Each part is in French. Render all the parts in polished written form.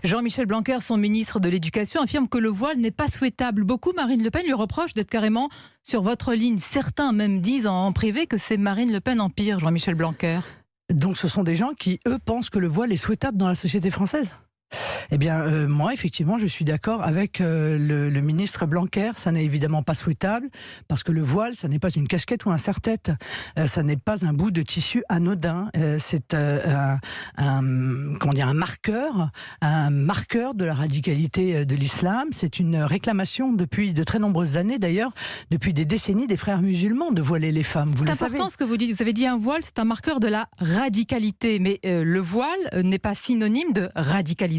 Jean-Michel Blanquer, son ministre de l'Éducation, affirme que le voile n'est pas souhaitable. Beaucoup, Marine Le Pen lui reproche d'être carrément sur votre ligne. Certains même disent en privé que c'est Marine Le Pen en pire, Jean-Michel Blanquer. Donc ce sont des gens qui, eux, pensent que le voile est souhaitable dans la société française. Eh bien, moi, effectivement, je suis d'accord avec le ministre Blanquer. Ça n'est évidemment pas souhaitable, parce que le voile, ça n'est pas une casquette ou un serre-tête. Ça n'est pas un bout de tissu anodin. C'est un marqueur de la radicalité de l'islam. C'est une réclamation depuis de très nombreuses années, d'ailleurs, depuis des décennies, des frères musulmans, de voiler les femmes. Vous le savez. C'est important ce que vous dites. Vous avez dit un voile, c'est un marqueur de la radicalité. Mais le voile n'est pas synonyme de radicalisation.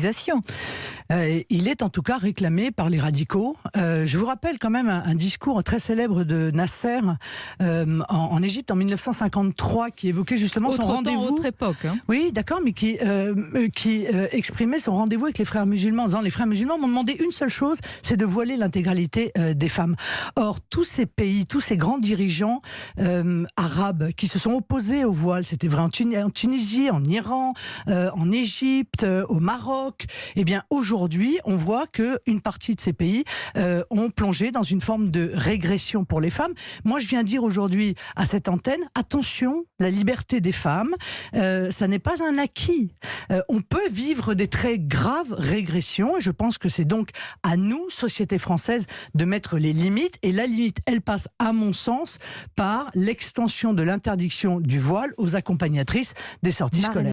Il est en tout cas réclamé par les radicaux. Je vous rappelle quand même un discours très célèbre de Nasser en Égypte en 1953 qui évoquait justement son rendez-vous. Autre époque. Hein. Oui, d'accord, mais qui exprimait son rendez-vous avec les frères musulmans en disant: les frères musulmans m'ont demandé une seule chose, c'est de voiler l'intégralité des femmes. Or, tous ces pays, tous ces grands dirigeants arabes qui se sont opposés au voile, c'était vrai en Tunisie, en Iran, en Égypte, au Maroc. Eh bien, aujourd'hui, on voit qu'une partie de ces pays ont plongé dans une forme de régression pour les femmes. Moi, je viens dire aujourd'hui à cette antenne, attention, la liberté des femmes, ça n'est pas un acquis. On peut vivre des très graves régressions, et je pense que c'est donc à nous, société française, de mettre les limites. Et la limite, elle passe, à mon sens, par l'extension de l'interdiction du voile aux accompagnatrices des sorties scolaires.